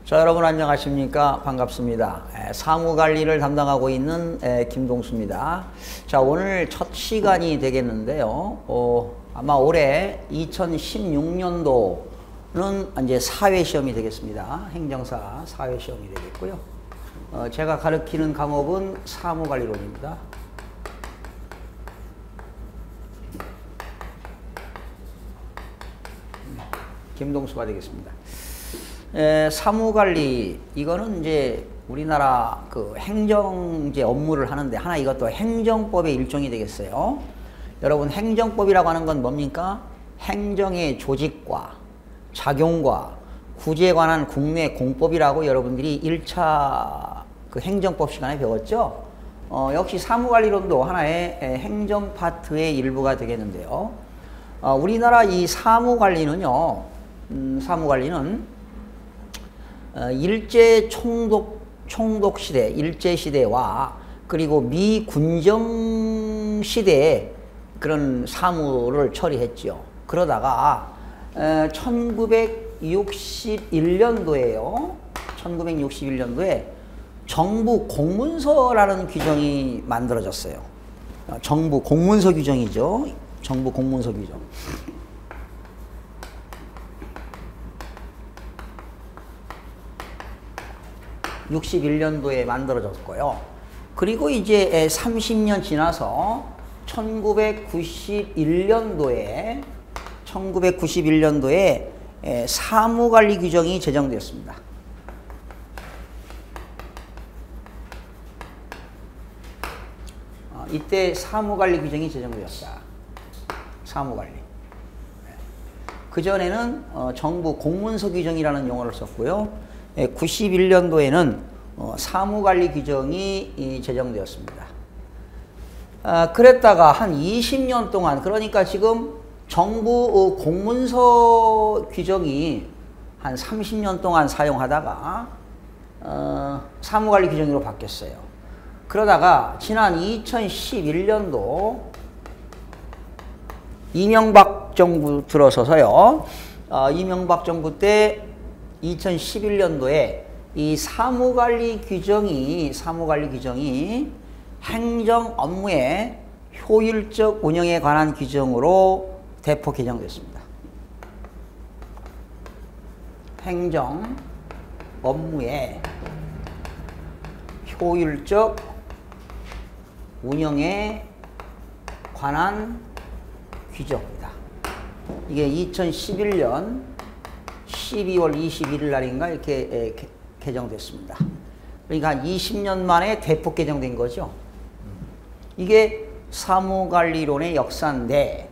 자, 여러분 안녕하십니까? 반갑습니다. 사무관리를 담당하고 있는 김동수입니다. 자, 오늘 첫 시간이 되겠는데요. 아마 올해 2016년도는 이제 사회시험이 되겠습니다. 행정사 사회시험이 되겠고요. 제가 가르치는 과목은 사무관리론입니다. 김동수가 되겠습니다. 사무관리, 이거는 이제 우리나라 그 행정제 업무를 하는데 하나 이것도 행정법의 일종이 되겠어요. 여러분, 행정법이라고 하는 건 뭡니까? 행정의 조직과 작용과 구제에 관한 국내 공법이라고 여러분들이 1차 그 행정법 시간에 배웠죠? 역시 사무관리론도 하나의 행정 파트의 일부가 되겠는데요. 우리나라 이 사무관리는요, 사무관리는 일제 총독 시대, 일제 시대와 그리고 미군정 시대에 그런 사무를 처리했죠. 그러다가 1961년도에요. 1961년도에 정부 공문서라는 규정이 만들어졌어요. 정부 공문서 규정이죠. 정부 공문서 규정. 61년도에 만들어졌고요. 그리고 이제 30년 지나서 1991년도에 사무관리 규정이 제정되었습니다. 이때 사무관리 규정이 제정되었다. 사무관리. 그전에는 정부 공문서 규정이라는 용어를 썼고요. 91년도에는 사무관리 규정이 제정되었습니다. 그랬다가 한 20년 동안, 그러니까 지금 정부 공문서 규정이 한 30년 동안 사용하다가 사무관리 규정으로 바뀌었어요. 그러다가 지난 2011년도 이명박 정부 들어서서요. 이명박 정부 때 2011년도에 이 사무관리 규정이 행정 업무의 효율적 운영에 관한 규정으로 대폭 개정됐습니다. 행정 업무의 효율적 운영에 관한 규정입니다. 이게 2011년 12월 21일 날인가 이렇게 개정됐습니다. 그러니까 한 20년 만에 대폭 개정된 거죠. 이게 사무관리론의 역사인데,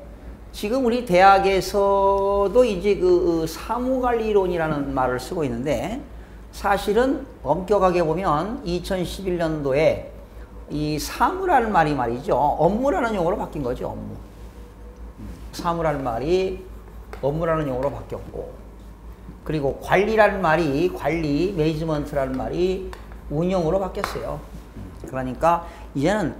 지금 우리 대학에서도 이제 그 사무관리론이라는 말을 쓰고 있는데, 사실은 엄격하게 보면 2011년도에 이 사무라는 말이 말이죠. 업무라는 용어로 바뀐 거죠. 업무. 사무라는 말이 업무라는 용어로 바뀌었고, 그리고 관리라는 말이 매니지먼트라는 말이 운영으로 바뀌었어요. 그러니까 이제는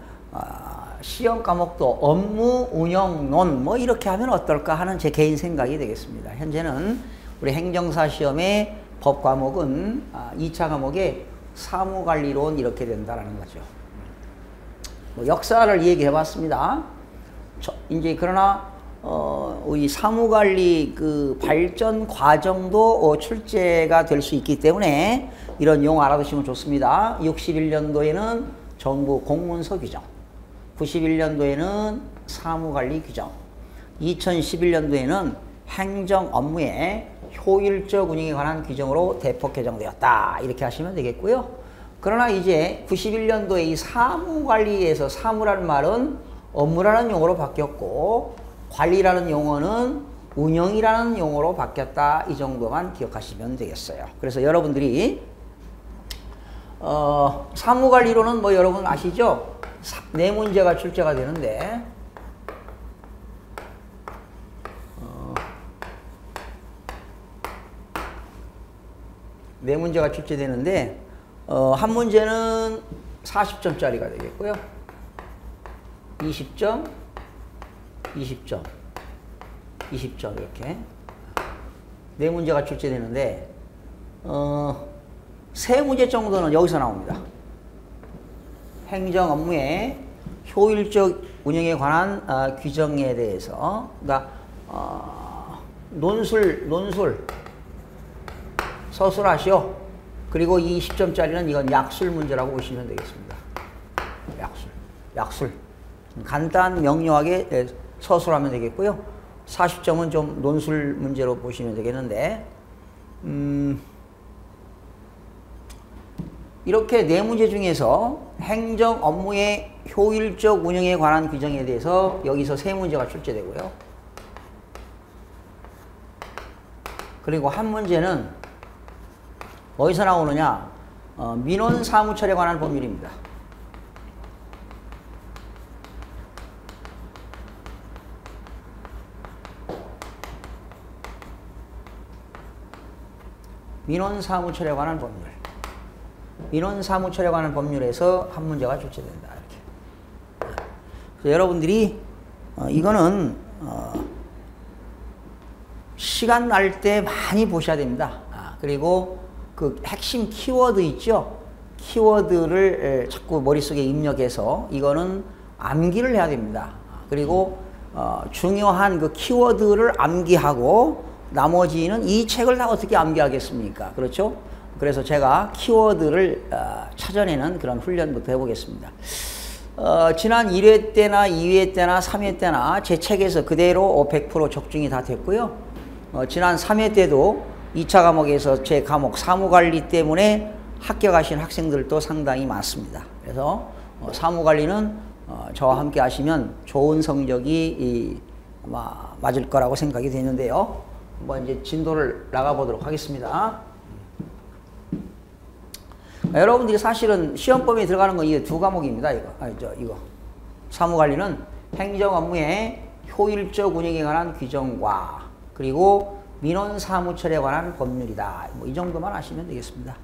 시험 과목도 업무 운영론 뭐 이렇게 하면 어떨까 하는 제 개인 생각이 되겠습니다. 현재는 우리 행정사 시험의 법 과목은 2차 과목에 사무관리론 이렇게 된다라는 거죠. 뭐 역사를 얘기해 봤습니다. 이제 그러나 이 사무관리 그 발전 과정도 출제가 될 수 있기 때문에 이런 용어 알아두시면 좋습니다. 61년도에는 정부 공문서 규정, 91년도에는 사무관리 규정, 2011년도에는 행정 업무의 효율적 운영에 관한 규정으로 대폭 개정되었다. 이렇게 하시면 되겠고요. 그러나 이제 91년도에 이 사무관리에서 사무라는 말은 업무라는 용어로 바뀌었고, 관리라는 용어는 운영이라는 용어로 바뀌었다. 이 정도만 기억하시면 되겠어요. 그래서 여러분들이 사무관리론은 뭐 여러분 아시죠? 네 문제가 출제가 되는데 네 문제가 출제되는데 한 문제는 40점짜리가 되겠고요. 20점, 20점, 20점 이렇게 네 문제가 출제되는데 세 문제 정도는 여기서 나옵니다. 행정 업무의 효율적 운영에 관한 규정에 대해서, 그러니까 논술 서술하시오. 그리고 이 10점짜리는 이건 약술 문제라고 보시면 되겠습니다. 약술. 간단 명료하게 서술하면 되겠고요. 40점은 좀 논술 문제로 보시면 되겠는데, 이렇게 네 문제 중에서 행정 업무의 효율적 운영에 관한 규정에 대해서 여기서 세 문제가 출제되고요. 그리고 한 문제는 어디서 나오느냐? 민원 사무처에 관한 법률입니다. 민원 사무처에 관한 법률. 민원 사무처에 관한 법률에서 한 문제가 출제된다. 이렇게. 그래서 여러분들이 이거는 시간 날 때 많이 보셔야 됩니다. 그리고 그 핵심 키워드 있죠? 키워드를 자꾸 머릿속에 입력해서 이거는 암기를 해야 됩니다. 그리고 중요한 그 키워드를 암기하고 나머지는 이 책을 다 어떻게 암기하겠습니까? 그렇죠? 그래서 제가 키워드를 찾아내는 그런 훈련부터 해보겠습니다. 지난 1회 때나 2회 때나 3회 때나 제 책에서 그대로 100% 적중이 다 됐고요. 지난 3회 때도 2차 과목에서 제 과목 사무관리 때문에 합격하신 학생들도 상당히 많습니다. 그래서 사무관리는 저와 함께 하시면 좋은 성적이 아마 맞을 거라고 생각이 되는데요. 한번 이제 진도를 나가보도록 하겠습니다. 여러분들이 사실은 시험범위에 들어가는 건 이 두 과목입니다. 이거. 사무관리는 행정 업무의 효율적 운영에 관한 규정과 그리고 민원 사무처에 관한 법률이다. 뭐 이 정도만 아시면 되겠습니다.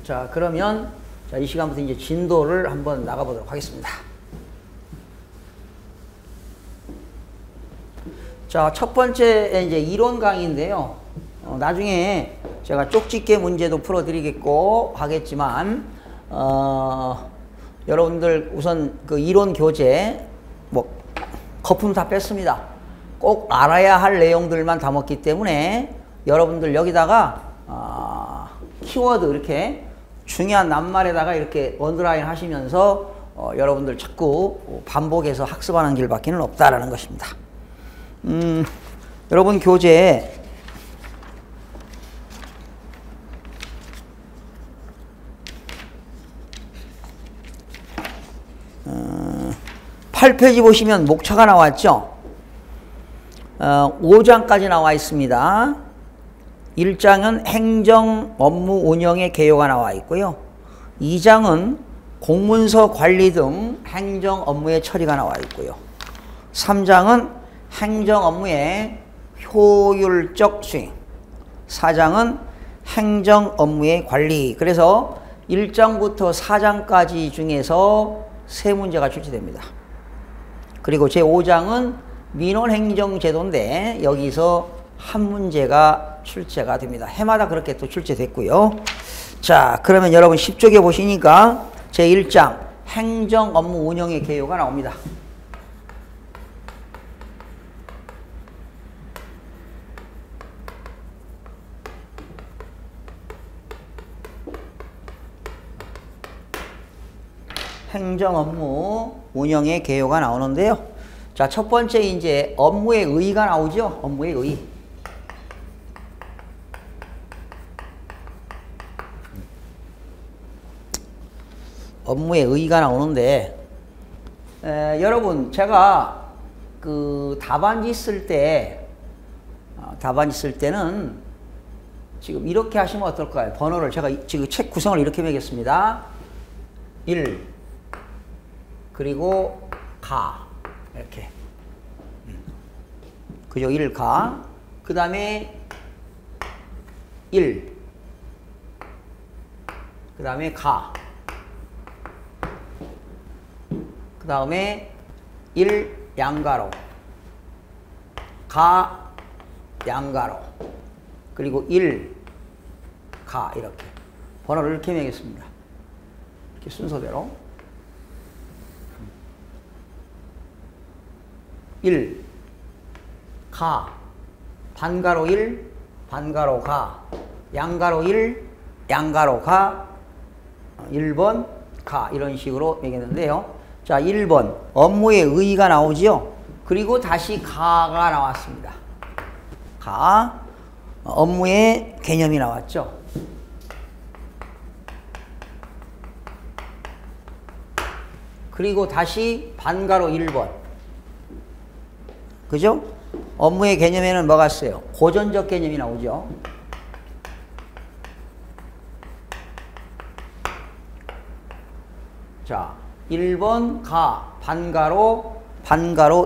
자, 그러면 이 시간부터 이제 진도를 한번 나가보도록 하겠습니다. 자, 첫 번째 이제 이론 강의인데요. 나중에 제가 쪽집게 문제도 풀어드리겠고 하겠지만, 여러분들 우선 그 이론 교재 뭐 거품 다 뺐습니다. 꼭 알아야 할 내용들만 담았기 때문에 여러분들 여기다가 키워드 이렇게 중요한 낱말에다가 이렇게 언더라인 하시면서 여러분들 자꾸 반복해서 학습하는 길밖에 없다라는 것입니다. 여러분 교재에 8페이지 보시면 목차가 나왔죠. 5장까지 나와 있습니다. 1장은 행정 업무 운영의 개요가 나와 있고요. 2장은 공문서 관리 등 행정 업무의 처리가 나와 있고요. 3장은 행정 업무의 효율적 수행. 4장은 행정 업무의 관리. 그래서 1장부터 4장까지 중에서 세 문제가 출제됩니다. 그리고 제5장은 민원행정제도인데 여기서 한 문제가 출제가 됩니다. 해마다 그렇게 또 출제됐고요. 자, 그러면 여러분 10쪽에 보시니까 제1장 행정 업무 운영의 개요가 나옵니다. 행정 업무 운영의 개요가 나오는데요. 자, 첫 번째 이제 업무의 의의가 나오죠. 업무의 의의. 업무의 의의가 나오는데, 여러분 제가 그 답안지 쓸 때는 지금 이렇게 하시면 어떨까요? 번호를 제가 지금 책 구성을 이렇게 매겼습니다. 1 그리고 가 이렇게 그죠? 1 가 그 다음에 1 그 다음에 가 그 다음에 1 양가로 가 양가로 그리고 1, 가 이렇게 번호를 이렇게 매겠습니다. 이렇게 순서대로 1, 가, 반가로 1, 반가로 가, 양가로 1, 양가로 가, 1번 가 이런 식으로 매겼는데요. 자, 1번 업무의 의의가 나오지요. 그리고 다시 가가 나왔습니다. 가, 업무의 개념이 나왔죠. 그리고 다시 반가로 1번. 그죠? 업무의 개념에는 뭐가 있어요? 고전적 개념이 나오죠. 자, 1번 가, 반가로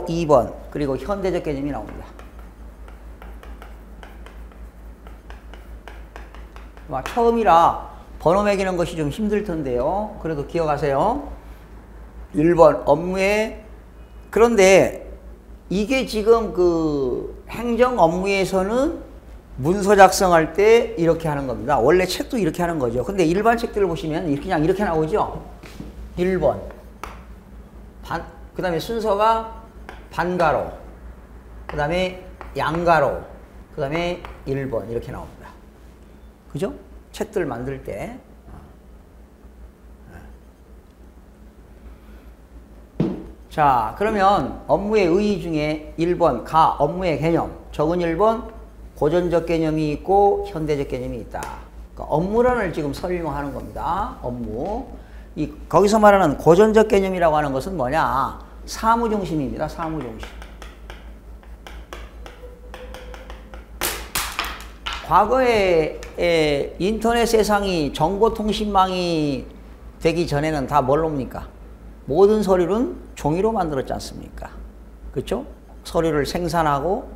2번. 그리고 현대적 개념이 나옵니다. 처음이라 번호 매기는 것이 좀 힘들 텐데요. 그래도 기억하세요. 1번 업무에, 그런데 이게 지금 그 행정 업무에서는 문서 작성할 때 이렇게 하는 겁니다. 원래 책도 이렇게 하는 거죠. 근데 일반 책들을 보시면 그냥 이렇게 나오죠. 1번 그 다음에 순서가 반가로, 그 다음에 양가로, 그 다음에 1번 이렇게 나옵니다. 그죠? 책들 만들 때. 자, 그러면 업무의 의의 중에 1번 가, 업무의 개념, 적은 1번 고전적 개념이 있고 현대적 개념이 있다. 그러니까 업무론을 지금 설명하는 겁니다. 업무. 거기서 말하는 고전적 개념이라고 하는 것은 뭐냐? 사무중심입니다. 사무중심. 과거에 인터넷 세상이 정보통신망이 되기 전에는 다 뭘로입니까? 모든 서류는 종이로 만들었지 않습니까? 그렇죠? 서류를 생산하고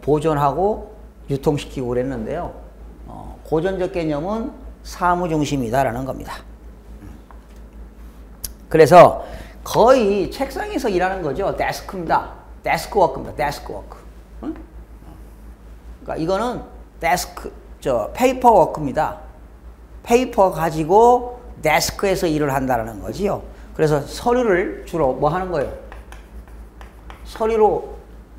보존하고 유통시키고 그랬는데요. 고전적 개념은 사무중심이다라는 겁니다. 그래서 거의 책상에서 일하는 거죠. 데스크입니다. 데스크워크입니다. 데스크워크. 응? 그러니까 이거는 페이퍼워크입니다. 페이퍼 가지고 데스크에서 일을 한다는 거지요. 그래서 서류를 주로 뭐 하는 거예요? 서류로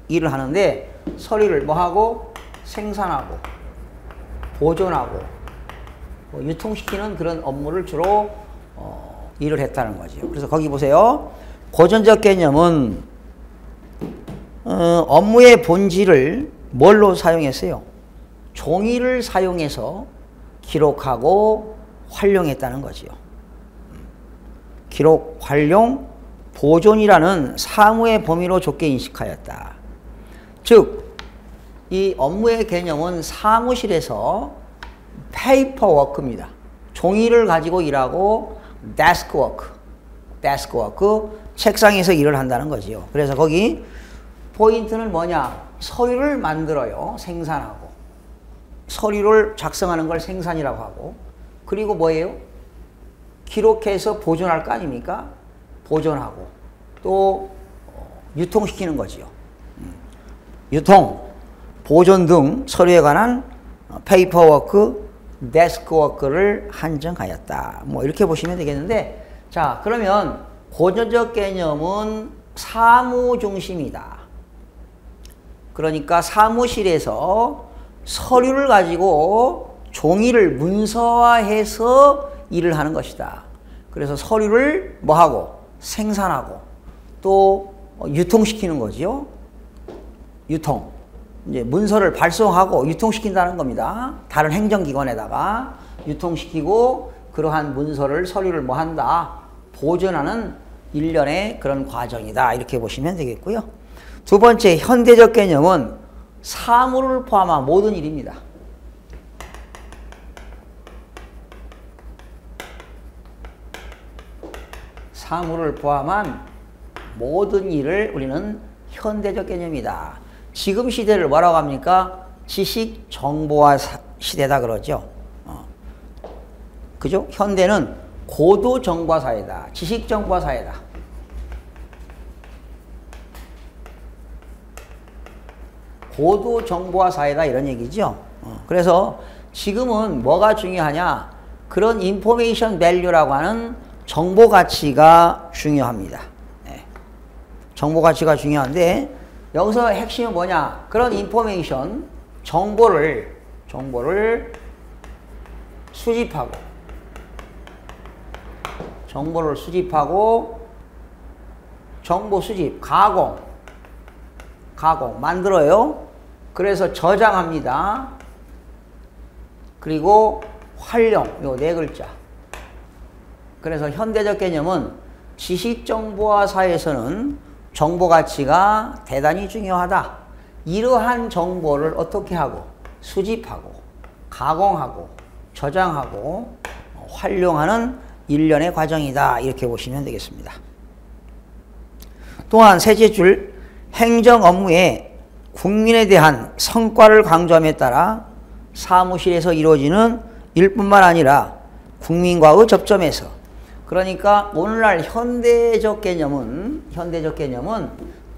일을 하는데 서류를 뭐 하고? 생산하고 보존하고 유통시키는 그런 업무를 주로 일을 했다는 거죠. 그래서 거기 보세요. 고전적 개념은 업무의 본질을 뭘로 사용했어요? 종이를 사용해서 기록하고 활용했다는 거지요. 기록, 활용, 보존이라는 사무의 범위로 좁게 인식하였다. 즉, 이 업무의 개념은 사무실에서 페이퍼워크입니다. 종이를 가지고 일하고 데스크워크, 책상에서 일을 한다는 거지요. 그래서 거기 포인트는 뭐냐? 서류를 만들어요. 생산하고. 서류를 작성하는 걸 생산이라고 하고. 그리고 뭐예요? 기록해서 보존할 거 아닙니까? 보존하고. 또 유통시키는 거지요. 유통, 보존 등 서류에 관한 페이퍼워크, 데스크워크를 한정하였다. 뭐 이렇게 보시면 되겠는데, 자, 그러면 고전적 개념은 사무중심이다. 그러니까 사무실에서 서류를 가지고 종이를 문서화해서 일을 하는 것이다. 그래서 서류를 뭐하고? 생산하고 또 유통시키는 거지요. 유통. 이제 문서를 발송하고 유통시킨다는 겁니다. 다른 행정기관에다가 유통시키고 그러한 문서를, 서류를 뭐 한다? 보존하는 일련의 그런 과정이다. 이렇게 보시면 되겠고요. 두 번째, 현대적 개념은 사무를 포함한 모든 일입니다. 사무를 포함한 모든 일을 우리는 현대적 개념이다. 지금 시대를 뭐라고 합니까? 지식 정보화 시대다 그러죠. 그죠? 현대는 고도 정보화 사회다. 지식 정보화 사회다. 고도 정보화 사회다 이런 얘기죠. 그래서 지금은 뭐가 중요하냐? 그런 인포메이션 밸류라고 하는 정보 가치가 중요합니다. 네. 정보 가치가 중요한데 여기서 핵심은 뭐냐? 그런 인포메이션, 정보를 수집하고 정보 수집, 가공 만들어요. 그래서 저장합니다. 그리고 활용, 요 네 글자. 그래서 현대적 개념은 지식정보화 사회에서는 정보 가치가 대단히 중요하다. 이러한 정보를 어떻게 하고 수집하고 가공하고 저장하고 활용하는 일련의 과정이다. 이렇게 보시면 되겠습니다. 또한 셋째 줄, 행정 업무에 국민에 대한 성과를 강조함에 따라 사무실에서 이루어지는 일뿐만 아니라 국민과의 접점에서, 그러니까 오늘날 현대적 개념은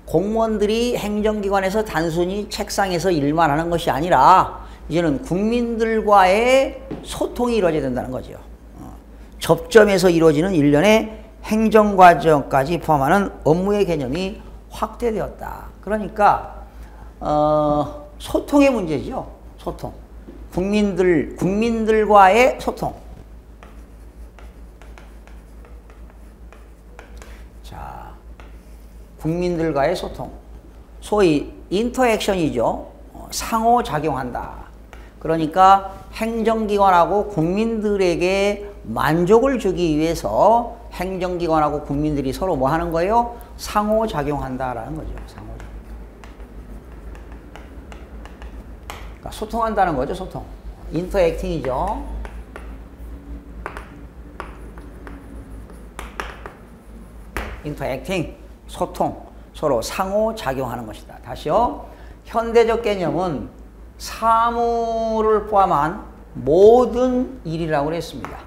공무원들이 행정기관에서 단순히 책상에서 일만 하는 것이 아니라 이제는 국민들과의 소통이 이루어져야 된다는 거죠. 접점에서 이루어지는 일련의 행정과정까지 포함하는 업무의 개념이 확대되었다. 그러니까 소통의 문제죠. 소통. 국민들과의 소통. 자, 국민들과의 소통. 소위 인터액션이죠. 상호작용한다. 그러니까 행정기관하고 국민들에게 만족을 주기 위해서 행정기관하고 국민들이 서로 뭐 하는 거예요? 상호작용한다라는 거죠. 상호작용. 그러니까 소통한다는 거죠. 소통. 인터액팅이죠. 인터액팅, 소통. 서로 상호작용하는 것이다. 다시요. 현대적 개념은 사무를 포함한 모든 일이라고 했습니다.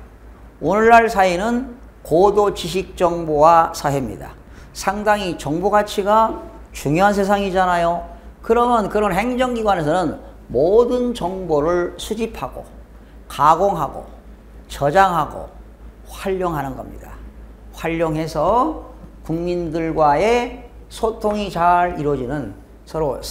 오늘날 사회는 고도 지식정보화 사회입니다. 상당히 정보 가치가 중요한 세상이잖아요. 그러면 그런 행정기관에서는 모든 정보를 수집하고 가공하고 저장하고 활용하는 겁니다. 활용해서 국민들과의 소통이 잘 이루어지는, 서로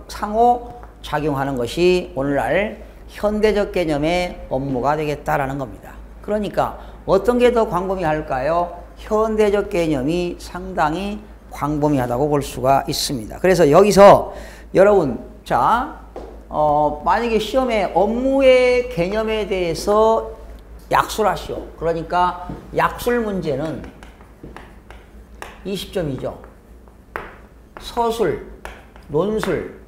상호작용하는 것이 오늘날 현대적 개념의 업무가 되겠다라는 겁니다. 그러니까 어떤 게 더 광범위할까요? 현대적 개념이 상당히 광범위하다고 볼 수가 있습니다. 그래서 여기서 여러분, 자, 만약에 시험에 업무의 개념에 대해서 약술하시오. 그러니까 약술 문제는 20점이죠. 서술, 논술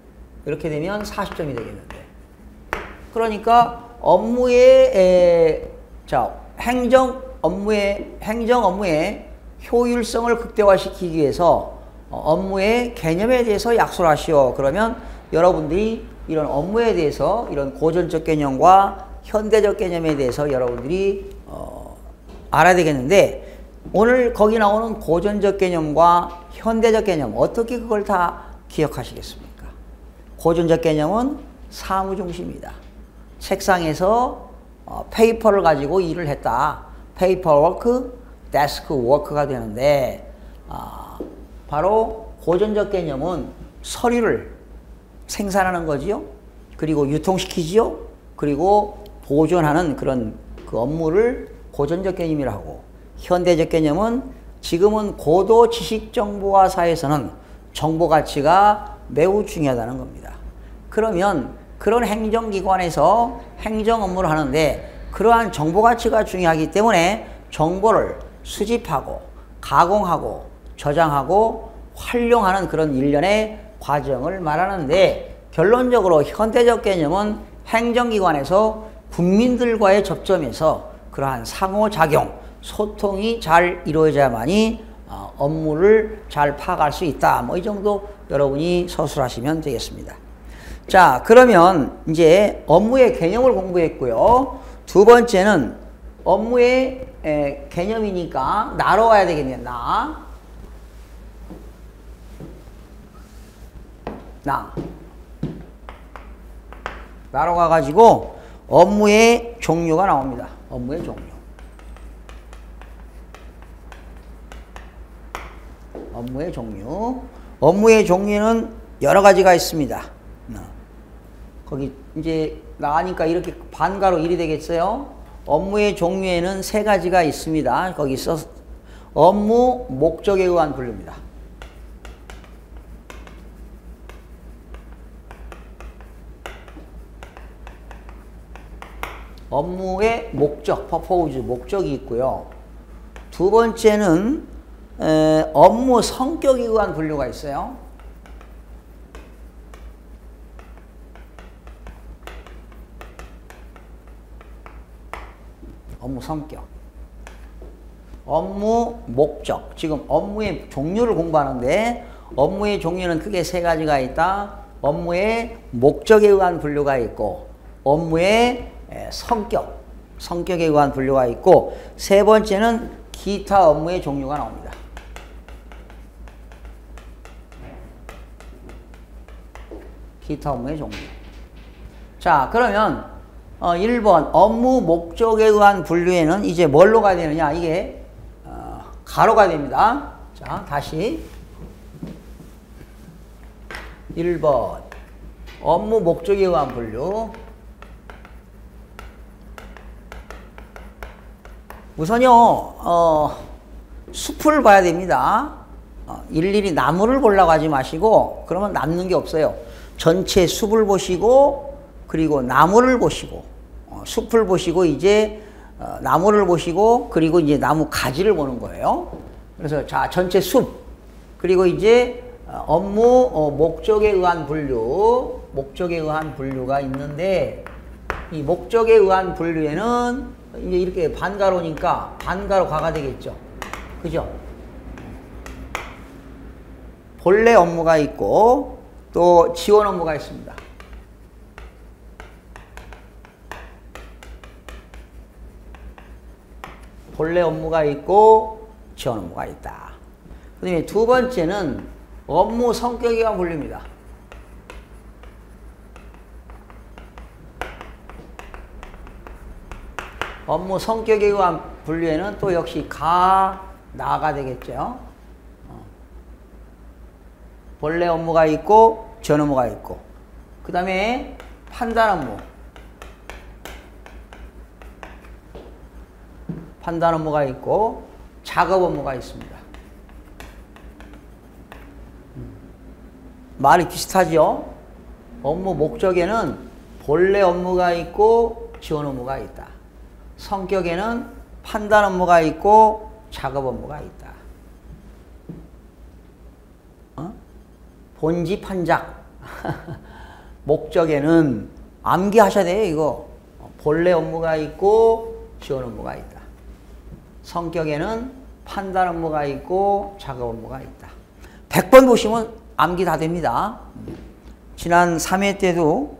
이렇게 되면 40점이 되겠는데, 그러니까 행정 업무의 효율성을 극대화시키기 위해서 업무의 개념에 대해서 약술하시오. 그러면 여러분들이 이런 업무에 대해서 이런 고전적 개념과 현대적 개념에 대해서 여러분들이 알아야 되겠는데, 오늘 거기 나오는 고전적 개념과 현대적 개념 어떻게 그걸 다 기억하시겠습니까? 고전적 개념은 사무 중심이다. 책상에서 페이퍼를 가지고 일을 했다. 페이퍼 워크, 데스크 워크가 되는데, 바로 고전적 개념은 서류를 생산하는 거지요. 그리고 유통시키지요. 그리고 보존하는 그런 그 업무를 고전적 개념이라고 하고, 현대적 개념은 지금은 고도 지식정보화 사회에서는 정보 가치가 매우 중요하다는 겁니다. 그러면 그런 행정기관에서 행정 업무를 하는데 그러한 정보 가치가 중요하기 때문에 정보를 수집하고 가공하고 저장하고 활용하는 그런 일련의 과정을 말하는데, 결론적으로 현대적 개념은 행정기관에서 국민들과의 접점에서 그러한 상호작용, 소통이 잘 이루어져야만이 업무를 잘 파악할 수 있다. 뭐 이 정도 여러분이 서술하시면 되겠습니다. 자, 그러면 이제 업무의 개념을 공부했고요. 두 번째는 업무의 개념이니까 나로 와야 되겠네요. 날아가가지고 업무의 종류가 나옵니다. 업무의 종류. 업무의 종류. 업무의 종류는 여러 가지가 있습니다. 거기 이제 나가니까 이렇게 반가로 1이 되겠어요. 업무의 종류에는 세 가지가 있습니다. 거기 써 업무 목적에 의한 분류입니다. 업무의 목적, purpose, 목적이 있고요. 두 번째는 업무 성격에 의한 분류가 있어요. 업무 성격. 업무 목적. 지금 업무의 종류를 공부하는데 업무의 종류는 크게 세 가지가 있다. 업무의 목적에 의한 분류가 있고 업무의 성격, 성격에 의한 분류가 있고 세 번째는 기타 업무의 종류가 나옵니다. 기타 업무의 종류. 자, 그러면 1번 업무 목적에 의한 분류에는 이제 뭘로 가야 되느냐? 이게 가로가 됩니다. 자, 다시 1번 업무 목적에 의한 분류. 우선요, 숲을 봐야 됩니다. 일일이 나무를 보려고 하지 마시고, 그러면 남는 게 없어요. 전체 숲을 보시고, 그리고 나무를 보시고, 숲을 보시고, 이제 나무를 보시고, 그리고 이제 나무 가지를 보는 거예요. 그래서 자, 전체 숲, 그리고 이제 업무 목적에 의한 분류, 목적에 의한 분류가 있는데, 이 목적에 의한 분류에는 이제 이렇게 반가로니까 반가로 가가 되겠죠. 그죠? 본래 업무가 있고 또 지원 업무가 있습니다. 본래 업무가 있고 지원 업무가 있다. 그 다음에 두 번째는 업무 성격에 의한 분류입니다. 업무 성격에 의한 분류에는 또 역시 나가 되겠죠. 본래 업무가 있고 지원 업무가 있고 그 다음에 판단 업무. 판단 업무가 있고 작업 업무가 있습니다. 말이 비슷하죠? 업무 목적에는 본래 업무가 있고 지원 업무가 있다. 성격에는 판단 업무가 있고 작업 업무가 있다. 본지 판작. 목적에는 암기하셔야 돼요, 이거. 본래 업무가 있고 지원 업무가 있다. 성격에는 판단 업무가 있고 작업 업무가 있다. 100번 보시면 암기 다 됩니다. 지난 3회 때도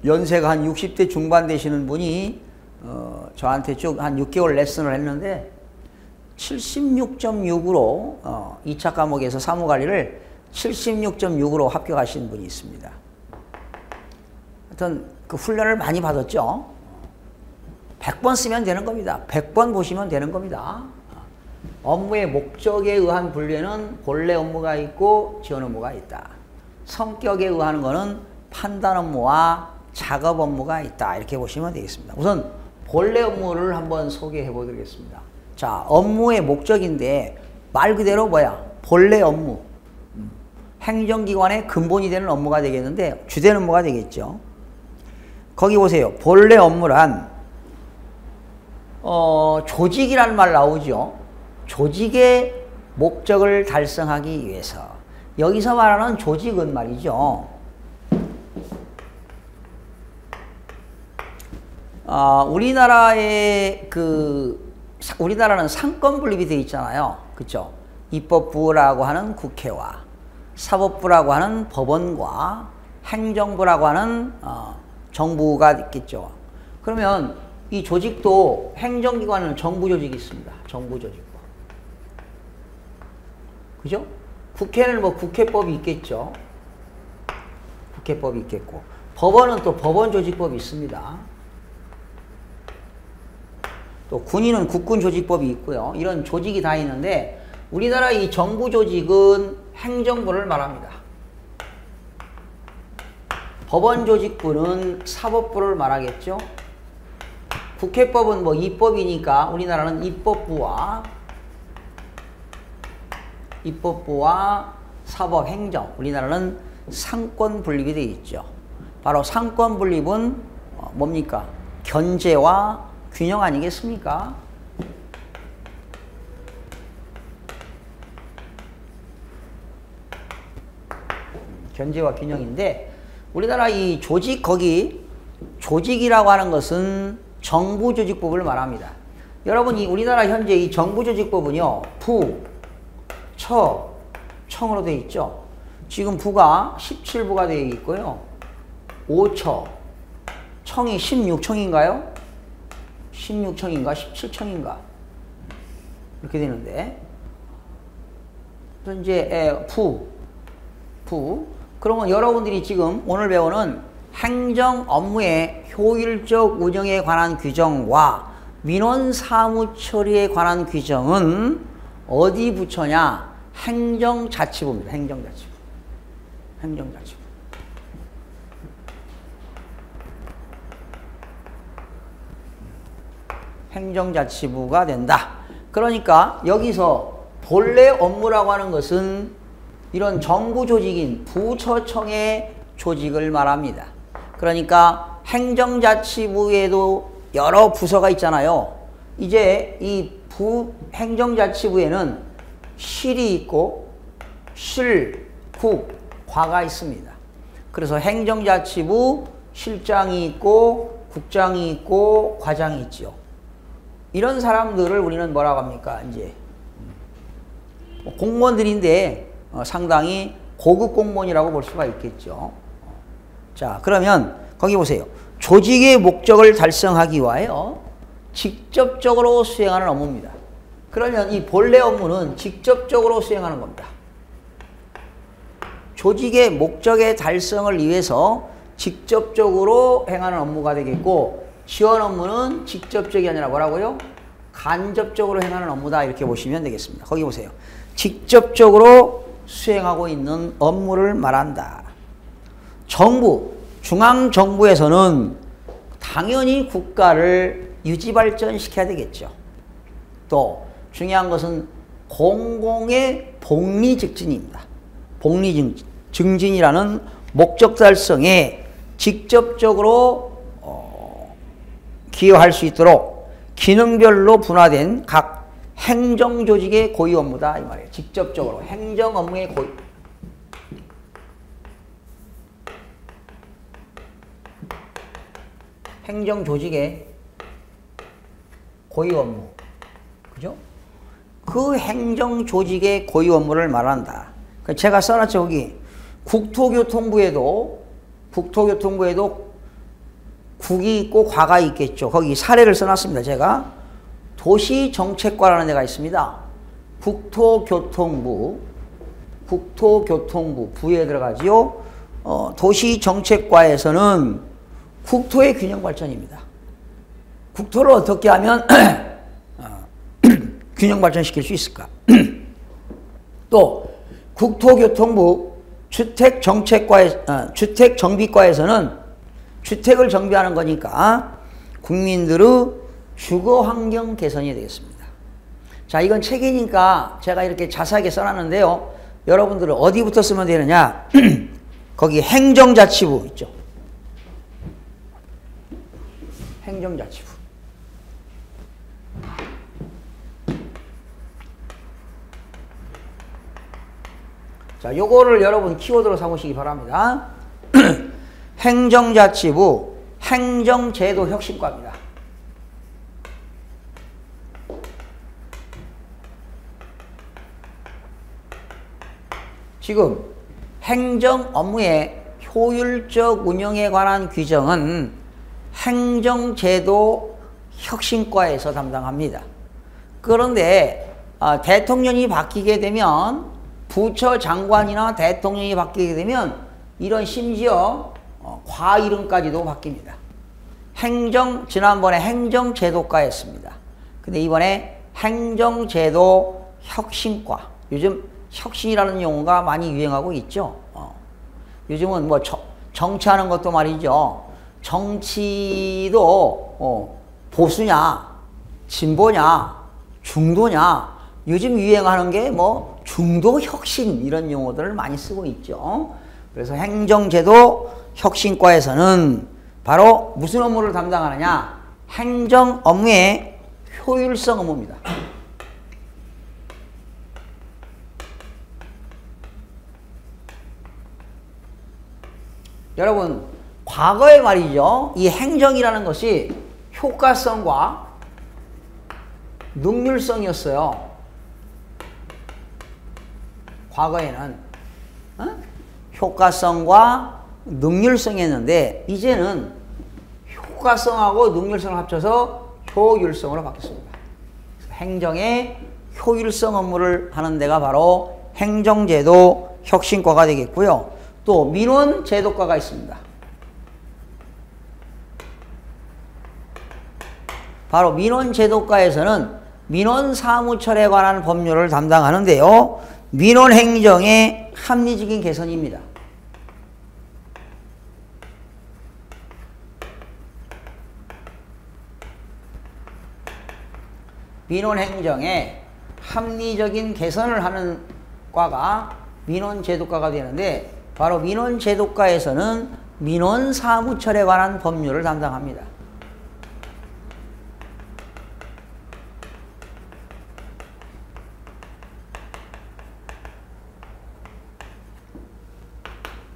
연세가 한 60대 중반 되시는 분이 저한테 쭉 한 6개월 레슨을 했는데 76.6으로 2차 과목에서 사무관리를 76.6으로 합격하신 분이 있습니다. 하여튼 그 훈련을 많이 받았죠. 100번 쓰면 되는 겁니다. 100번 보시면 되는 겁니다. 업무의 목적에 의한 분류에는 본래 업무가 있고 지원 업무가 있다. 성격에 의한 거는 판단 업무와 작업 업무가 있다. 이렇게 보시면 되겠습니다. 우선 본래 업무를 한번 소개해 보겠습니다. 자, 업무의 목적인데 말 그대로 뭐야? 본래 업무. 행정기관의 근본이 되는 업무가 되겠는데 주된 업무가 되겠죠. 거기 보세요. 본래 업무란 조직이라는 말 나오죠. 조직의 목적을 달성하기 위해서. 여기서 말하는 조직은 말이죠. 우리나라는 상권 분립이 되어 있잖아요. 그렇죠? 입법부라고 하는 국회와 사법부라고 하는 법원과 행정부라고 하는 정부가 있겠죠. 그러면 이 조직도 행정기관은 정부 조직이 있습니다. 정부 조직부. 그죠? 국회는 뭐 국회법이 있겠죠. 국회법이 있겠고 법원은 또 법원조직법이 있습니다. 또 군인은 국군조직법이 있고요. 이런 조직이 다 있는데 우리나라 이 정부조직은 행정부를 말합니다. 법원조직부는 사법부를 말하겠죠. 국회법은 뭐 입법이니까 우리나라는 입법부와 사법행정, 우리나라는 상권 분립이 되어 있죠. 바로 상권 분립은 뭡니까? 견제와 균형 아니겠습니까? 견제와 균형인데 우리나라 이 조직 조직이라고 하는 것은 정부조직법을 말합니다. 여러분 우리나라 현재 이 정부조직법은요. 부, 처, 청으로 되어 있죠. 지금 부가 17부가 되어 있고요. 5처, 청이 16청인가요? 16청인가 17청인가 이렇게 되는데 이제 부 그러면 여러분들이 지금 오늘 배우는 행정 업무의 효율적 운영에 관한 규정과 민원 사무 처리에 관한 규정은 어디 부처냐? 행정자치부입니다. 행정자치부. 행정자치부가 된다. 그러니까 여기서 본래 업무라고 하는 것은 이런 정부 조직인 부처청의 조직을 말합니다. 그러니까 행정자치부에도 여러 부서가 있잖아요. 이제 이 행정자치부에는 실이 있고 실, 국, 과가 있습니다. 그래서 행정자치부 실장이 있고 국장이 있고 과장이 있죠. 이런 사람들을 우리는 뭐라고 합니까? 이제 공무원들인데 상당히 고급 공무원이라고 볼 수가 있겠죠. 자, 그러면 거기 보세요. 조직의 목적을 달성하기 위하여 직접적으로 수행하는 업무입니다. 그러면 이 본래 업무는 직접적으로 수행하는 겁니다. 조직의 목적의 달성을 위해서 직접적으로 행하는 업무가 되겠고 지원 업무는 직접적이 아니라 뭐라고요? 간접적으로 행하는 업무다 이렇게 보시면 되겠습니다. 거기 보세요. 직접적으로 수행하고 있는 업무를 말한다. 정부, 중앙정부에서는 당연히 국가를 유지발전시켜야 되겠죠. 또 중요한 것은 공공의 복리증진입니다. 복리증진이라는 목적 달성에 직접적으로 기여할 수 있도록 기능별로 분화된 각 행정조직의 고유 업무다 이 말이에요. 직접적으로 행정 업무의 고유. 행정조직의 고유 업무. 그죠? 그 행정조직의 고유 업무를 말한다. 제가 써놨죠, 여기. 국토교통부에도 국이 있고 과가 있겠죠. 거기 사례를 써놨습니다. 제가 도시정책과라는 데가 있습니다. 국토교통부 부에 들어가지요. 도시정책과에서는 국토의 균형 발전입니다. 국토를 어떻게 하면 균형 발전시킬 수 있을까? 또 국토교통부 주택정비과에서는 주택을 정비하는 거니까 국민들의 주거 환경 개선이 되겠습니다. 자, 이건 책이니까 제가 이렇게 자세하게 써놨는데요. 여러분들은 어디부터 쓰면 되느냐? 거기 행정자치부 있죠. 행정자치부. 자, 요거를 여러분 키워드로 삼으시기 바랍니다. 행정자치부, 행정제도 혁신과입니다. 지금 행정 업무의 효율적 운영에 관한 규정은 행정제도 혁신과에서 담당합니다. 그런데 대통령이 바뀌게 되면 부처 장관이나 대통령이 바뀌게 되면 이런 심지어 과 이름까지도 바뀝니다. 지난번에 행정제도과였습니다. 근데 이번에 행정제도 혁신과. 요즘 혁신이라는 용어가 많이 유행하고 있죠. 요즘은 뭐 정치하는 것도 말이죠. 정치도 보수냐, 진보냐, 중도냐. 요즘 유행하는 게 뭐 중도 혁신 이런 용어들을 많이 쓰고 있죠. 그래서 행정제도 혁신과에서는 바로 무슨 업무를 담당하느냐? 행정 업무의 효율성 업무입니다. 여러분, 과거에 말이죠. 이 행정이라는 것이 효과성과 능률성이었어요. 과거에는 효과성과 능률성이었는데 이제는 효과성하고 능률성을 합쳐서 효율성으로 바뀌었습니다. 행정의 효율성 업무를 하는 데가 바로 행정제도 혁신과가 되겠고요. 또 민원제도과가 있습니다. 바로 민원제도과에서는 민원사무처에 관한 법률을 담당하는데요. 민원행정의 합리적인 개선입니다. 민원행정의 합리적인 개선을 하는 과가 민원제도과가 되는데 바로 민원제도과에서는 민원사무처에 관한 법률을 담당합니다.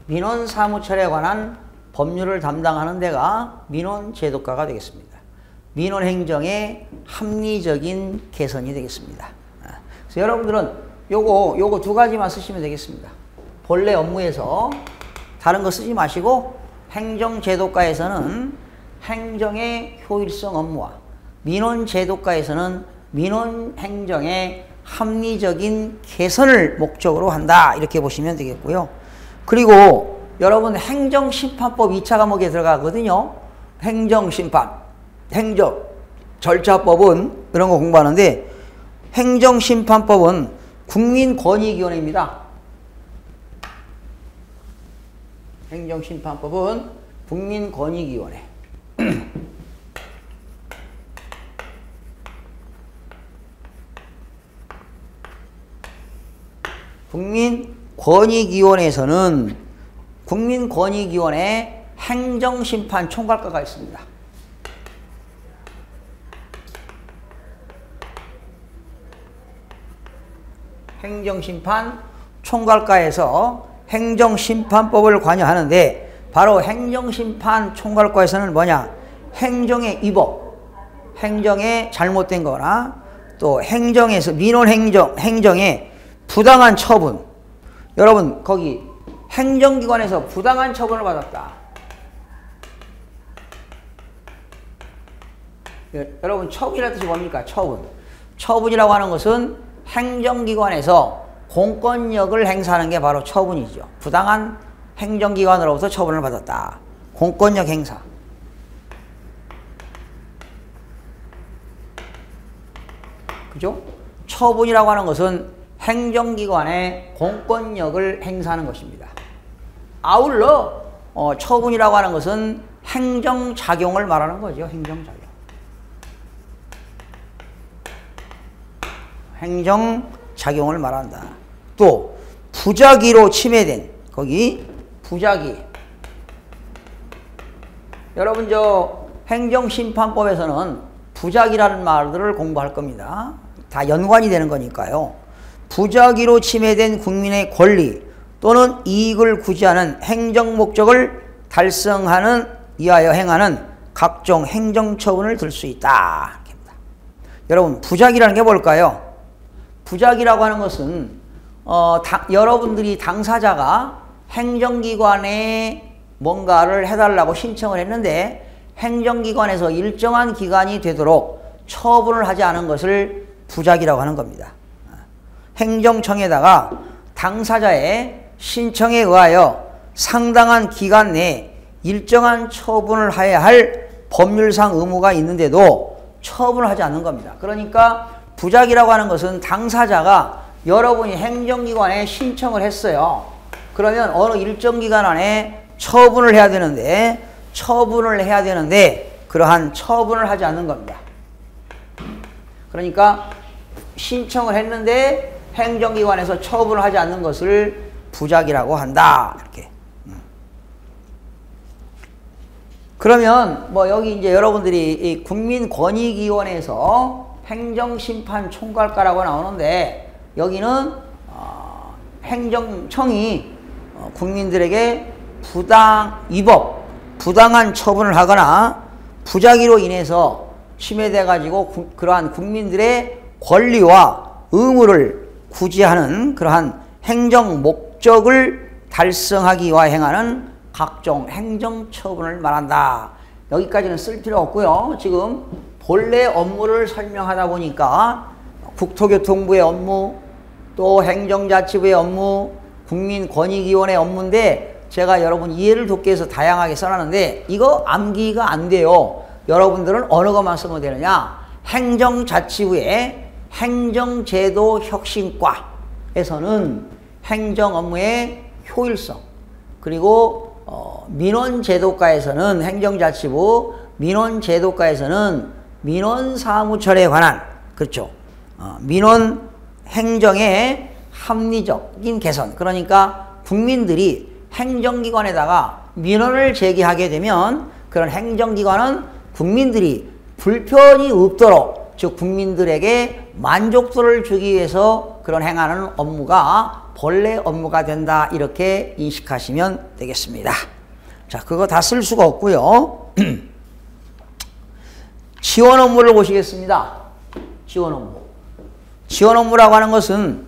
민원사무처에 관한 법률을 담당하는 데가 민원제도과가 되겠습니다. 민원행정의 합리적인 개선이 되겠습니다. 그래서 여러분들은 요거 두 가지만 쓰시면 되겠습니다. 본래 업무에서 다른 거 쓰지 마시고 행정제도과에서는 행정의 효율성 업무와 민원제도과에서는 민원행정의 합리적인 개선을 목적으로 한다. 이렇게 보시면 되겠고요. 그리고 여러분 행정심판법 2차 과목에 들어가거든요. 행정심판, 행정절차법은 이런 거 공부하는데 행정심판법은 국민권익위원회입니다. 행정심판법은 국민권익위원회. 국민권익위원회에서는 국민권익위원회 행정심판 총괄과가 있습니다. 행정심판 총괄과에서 행정심판법을 관여하는데 바로 행정심판 총괄과에서는 뭐냐? 행정의 위법, 행정에 잘못된 거나 또 행정에서 행정의 부당한 처분. 여러분 거기 행정기관에서 부당한 처분을 받았다. 여러분 처분이라는 뜻이 뭡니까? 처분. 처분이라고 하는 것은 행정기관에서 공권력을 행사하는 게 바로 처분이죠. 부당한 행정기관으로부터 처분을 받았다. 공권력 행사. 그죠? 처분이라고 하는 것은 행정기관의 공권력을 행사하는 것입니다. 아울러 처분이라고 하는 것은 행정작용을 말하는 거죠. 행정작용. 행정작용을 말한다. 또 부작위로 침해된 거기 부작위. 여러분 저 행정심판법에서는 부작위라는 말들을 공부할 겁니다. 다 연관이 되는 거니까요. 부작위로 침해된 국민의 권리 또는 이익을 구제하는 행정 목적을 달성하는 위하여 행하는 각종 행정처분을 들 수 있다. 이렇게입니다. 여러분 부작위라는 게 뭘까요? 부작위라고 하는 것은 여러분들이 당사자가 행정기관에 뭔가를 해달라고 신청을 했는데 행정기관에서 일정한 기간이 되도록 처분을 하지 않은 것을 부작위라고 하는 겁니다. 행정청에다가 당사자의 신청에 의하여 상당한 기간 내에 일정한 처분을 해야 할 법률상 의무가 있는데도 처분을 하지 않는 겁니다. 그러니까 부작이라고 하는 것은 당사자가 여러분이 행정기관에 신청을 했어요. 그러면 어느 일정 기간 안에 처분을 해야 되는데 그러한 처분을 하지 않는 겁니다. 그러니까 신청을 했는데 행정기관에서 처분을 하지 않는 것을 부작이라고 한다. 이렇게. 그러면 뭐 여기 이제 여러분들이 이 국민권익위원회에서 행정심판 총괄과라고 나오는데 여기는 행정청이 국민들에게 부당한 처분을 하거나 부작위로 인해서 침해돼 가지고 그러한 국민들의 권리와 의무를 구제하는 그러한 행정 목적을 달성하기 위하여 행하는 각종 행정처분을 말한다. 여기까지는 쓸 필요 없고요. 지금 본래 업무를 설명하다 보니까 국토교통부의 업무, 또 행정자치부의 업무, 국민권익위원회 업무인데 제가 여러분 이해를 돕기 위해서 다양하게 써놨는데 이거 암기가 안 돼요. 여러분들은 어느 것만 쓰면 되느냐? 행정자치부의 행정제도혁신과에서는 행정업무의 효율성, 그리고 민원제도과에서는 행정자치부 민원제도과에서는 민원사무처에 관한, 그렇죠, 민원 행정의 합리적인 개선, 그러니까 국민들이 행정기관에다가 민원을 제기하게 되면 그런 행정기관은 국민들이 불편이 없도록, 즉 국민들에게 만족도를 주기 위해서 그런 행하는 업무가 본래 업무가 된다. 이렇게 인식하시면 되겠습니다. 자, 그거 다 쓸 수가 없고요. 지원 업무를 보시겠습니다. 지원 업무. 지원 업무라고 하는 것은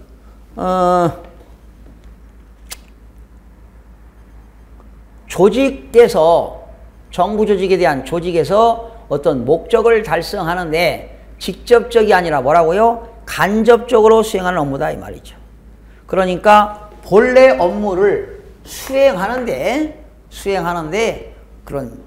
조직에서, 정부 조직에 대한 조직에서 어떤 목적을 달성하는데 직접적이 아니라 뭐라고요? 간접적으로 수행하는 업무다 이 말이죠. 그러니까 본래 업무를 수행하는데 그런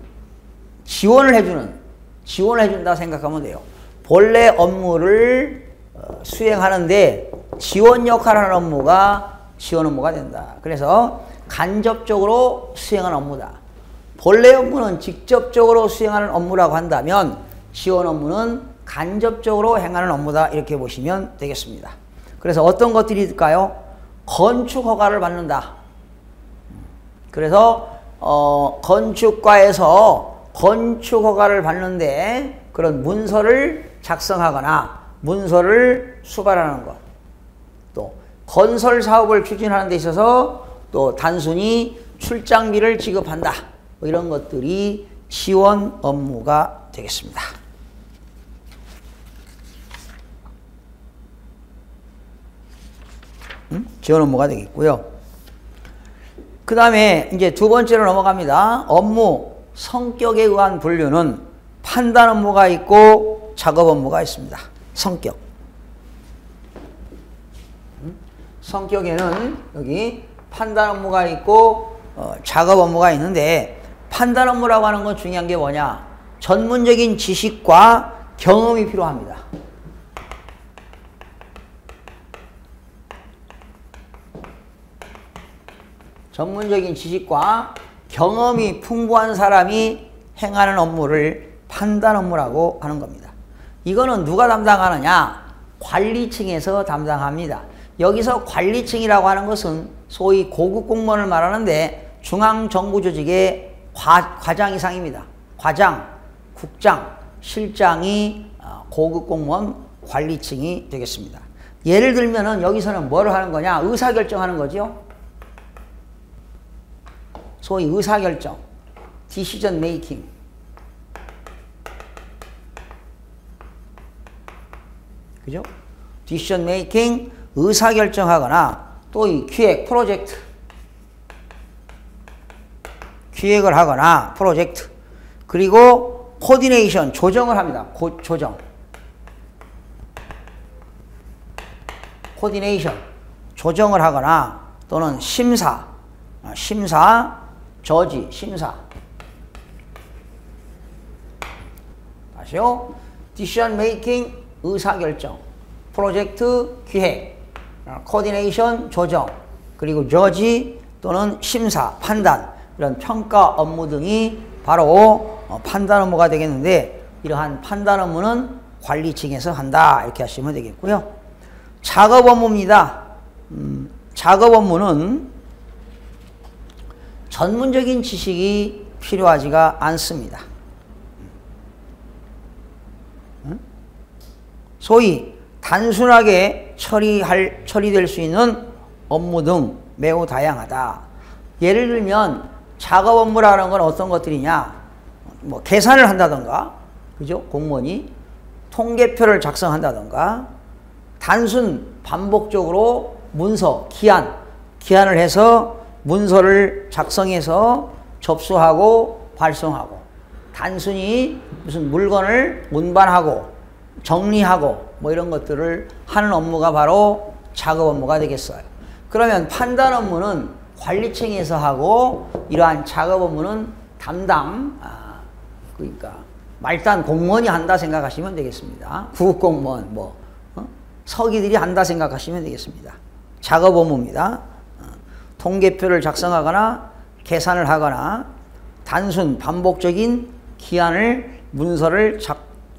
지원을 해준다 생각하면 돼요. 본래 업무를 수행하는데 지원 역할을 하는 업무가 지원 업무가 된다. 그래서 간접적으로 수행하는 업무다. 본래 업무는 직접적으로 수행하는 업무라고 한다면 지원 업무는 간접적으로 행하는 업무다. 이렇게 보시면 되겠습니다. 그래서 어떤 것들이 있을까요? 건축 허가를 받는다. 그래서 건축과에서 건축 허가를 받는데 그런 문서를 작성하거나 문서를 수발하는 것, 또 건설 사업을 추진하는 데 있어서 또 단순히 출장비를 지급한다. 뭐 이런 것들이 지원 업무가 되겠습니다. 지원 업무가 되겠고요. 그 다음에 이제 두 번째로 넘어갑니다. 업무 성격에 의한 분류는 판단 업무가 있고 작업 업무가 있습니다. 성격. 성격에는 여기 판단 업무가 있고 작업 업무가 있는데, 판단 업무라고 하는 건 중요한 게 뭐냐? 전문적인 지식과 경험이 필요합니다. 전문적인 지식과 경험이 풍부한 사람이 행하는 업무를 판단 업무라고 하는 겁니다. 이거는 누가 담당하느냐? 관리층에서 담당합니다. 여기서 관리층이라고 하는 것은 소위 고급 공무원을 말하는데 중앙정부조직의 과장 이상입니다. 과장, 국장, 실장이 고급 공무원 관리층이 되겠습니다. 예를 들면은 여기서는 뭘 하는 거냐? 의사결정하는 거죠. 소위 의사결정, decision making. 그죠? decision making, 의사결정하거나 또 이 기획, 프로젝트. 기획을 하거나 프로젝트. 그리고 코디네이션, 조정을 합니다. 조정. 코디네이션, 조정을 하거나 또는 심사, 저지, 심사. 하시오. decision making 의사결정, 프로젝트 기획, 코디네이션 조정, 그리고 저지 또는 심사, 판단 이런 평가 업무 등이 바로 판단 업무가 되겠는데 이러한 판단 업무는 관리층에서 한다 이렇게 하시면 되겠고요. 작업 업무입니다. 작업 업무는 전문적인 지식이 필요하지가 않습니다. 소위 단순하게 처리될 수 있는 업무 등 매우 다양하다. 예를 들면 작업 업무라는 건 어떤 것들이냐? 뭐 계산을 한다던가, 그죠? 공무원이 통계표를 작성한다던가, 단순 반복적으로 문서, 기한을 해서 문서를 작성해서 접수하고 발송하고, 단순히 무슨 물건을 운반하고 정리하고 뭐 이런 것들을 하는 업무가 바로 작업 업무가 되겠어요. 그러면 판단 업무는 관리층에서 하고 이러한 작업 업무는 그러니까 말단 공무원이 한다 생각하시면 되겠습니다. 구급공무원 서기들이 한다 생각하시면 되겠습니다. 작업 업무입니다. 통계표를 작성하거나 계산을 하거나 단순 반복적인 기한을 문서를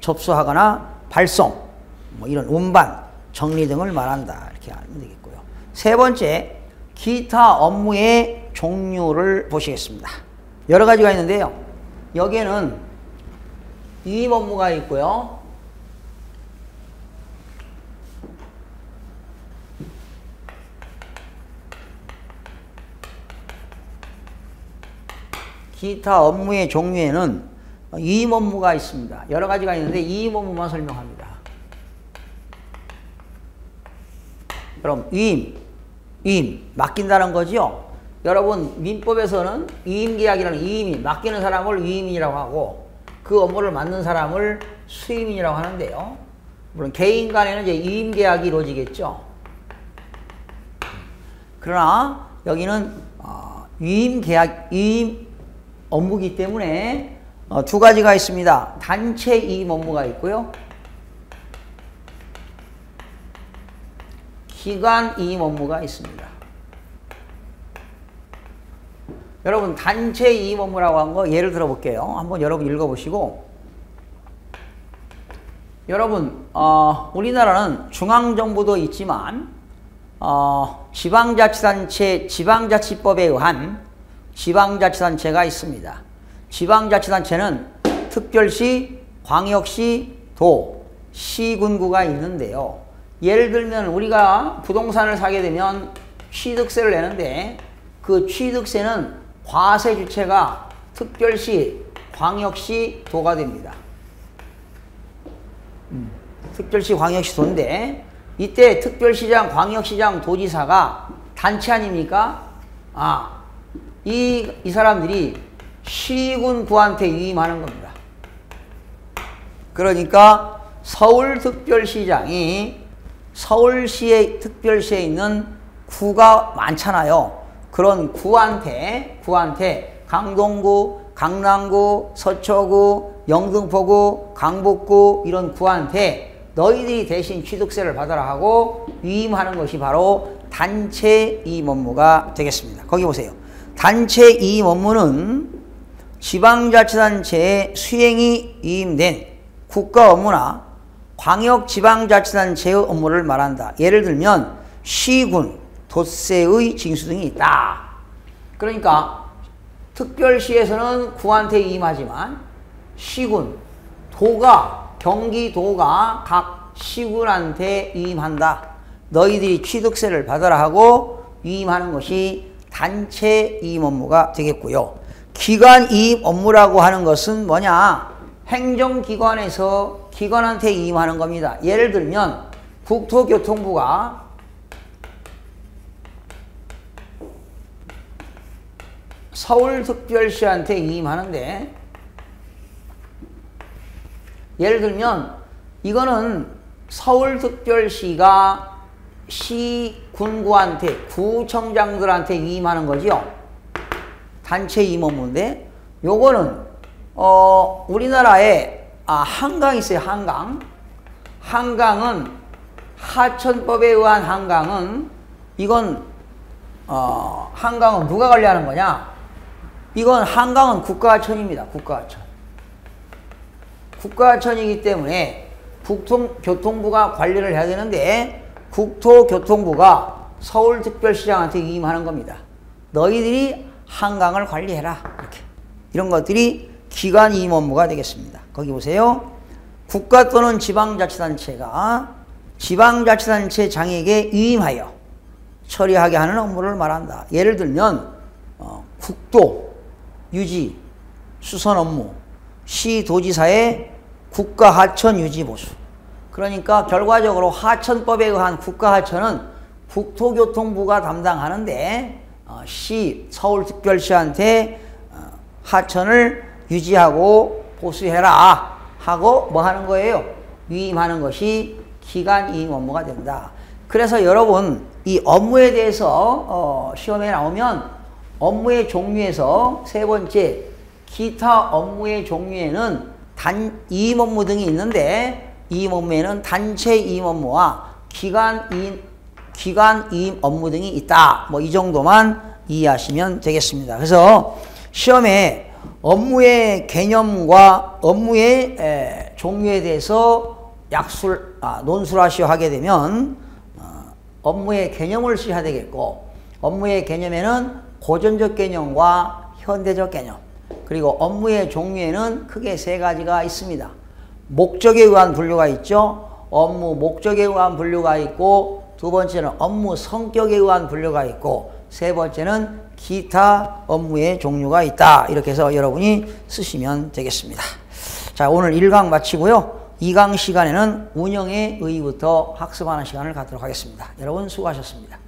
접수하거나 발송 뭐 이런 운반 정리 등을 말한다 이렇게 알면 되겠고요. 세 번째 기타 업무의 종류를 보시겠습니다. 여러 가지가 있는데요. 여기에는 위임 업무가 있고요. 기타 업무의 종류에는 위임 업무가 있습니다. 여러 가지가 있는데 위임 업무만 설명합니다. 그럼 위임, 맡긴다는 거죠. 여러분 민법에서는 위임계약이라는 위임이 맡기는 사람을 위임인이라고 하고 그 업무를 맡는 사람을 수임인이라고 하는데요. 물론 개인 간에는 이제 위임계약이 이루어지겠죠. 그러나 여기는 위임 업무이기 때문에 두 가지가 있습니다. 단체 위임 업무가 있고요. 기관 위임 업무가 있습니다. 여러분 단체 위임 업무라고 한 거 예를 들어 볼게요. 한번 여러분 읽어보시고 여러분 우리나라는 중앙정부도 있지만 지방자치단체 지방자치법에 의한 지방자치단체가 있습니다. 지방자치단체는 특별시, 광역시, 도, 시군구가 있는데요. 예를 들면 우리가 부동산을 사게 되면 취득세를 내는데 그 취득세는 과세 주체가 특별시, 광역시, 도가 됩니다. 특별시, 광역시, 도인데 이때 특별시장, 광역시장, 도지사가 단체 아닙니까? 이 사람들이 시군구한테 위임하는 겁니다. 그러니까 서울특별시장이 서울시의 특별시에 있는 구가 많잖아요. 그런 구한테 강동구, 강남구, 서초구, 영등포구, 강북구 이런 구한테 너희들이 대신 취득세를 받아라 하고 위임하는 것이 바로 단체 위임 업무가 되겠습니다. 거기 보세요. 단체 위임 업무는 지방자치단체에 수행이 위임된 국가 업무나 광역지방자치단체의 업무를 말한다. 예를 들면 시군, 도세의 징수 등이 있다. 그러니까 특별시에서는 구한테 위임하지만 시군, 경기도가 각 시군한테 위임한다. 너희들이 취득세를 받아라 하고 위임하는 것이 단체 위임 업무가 되겠고요. 기관 위임 업무라고 하는 것은 뭐냐? 행정기관에서 기관한테 위임하는 겁니다. 예를 들면 국토교통부가 서울특별시한테 위임하는데 예를 들면 이거는 서울특별시가 시군구한테 구청장들한테 위임하는 거죠. 단체 위임 업무인데 요거는 우리나라에 한강이 있어요. 한강은 하천법에 의한 한강은 이건 한강은 누가 관리하는 거냐? 이건 한강은 국가하천입니다. 국가하천이기 때문에 국토교통부가 관리를 해야 되는데 국토교통부가 서울특별시장한테 위임하는 겁니다. 너희들이 한강을 관리해라. 이렇게. 이런 것들이 기관 위임 업무가 되겠습니다. 거기 보세요. 국가 또는 지방자치단체가 지방자치단체장에게 위임하여 처리하게 하는 업무를 말한다. 예를 들면 국도, 유지, 수선 업무, 시도지사의 국가하천 유지 보수. 그러니까 결과적으로 하천법에 의한 국가하천은 국토교통부가 담당하는데 서울특별시한테 하천을 유지하고 보수해라 하고 뭐 하는 거예요? 위임하는 것이 기관 위임 업무가 된다. 그래서 여러분 이 업무에 대해서 시험에 나오면 업무의 종류에서 세 번째 기타 업무의 종류에는 위임 업무 등이 있는데 위임 업무에는 단체 위임 업무와 기관 위임 업무 등이 있다. 뭐 이 정도만 이해하시면 되겠습니다. 그래서 시험에 업무의 개념과 업무의 종류에 대해서 논술하시오 하게 되면 업무의 개념을 쓰셔야 되겠고 업무의 개념에는 고전적 개념과 현대적 개념 그리고 업무의 종류에는 크게 세 가지가 있습니다. 목적에 의한 분류가 있죠. 업무 목적에 의한 분류가 있고 두 번째는 업무 성격에 의한 분류가 있고 세 번째는 기타 업무의 종류가 있다. 이렇게 해서 여러분이 쓰시면 되겠습니다. 자, 오늘 1강 마치고요. 2강 시간에는 운영의 의의부터 학습하는 시간을 갖도록 하겠습니다. 여러분 수고하셨습니다.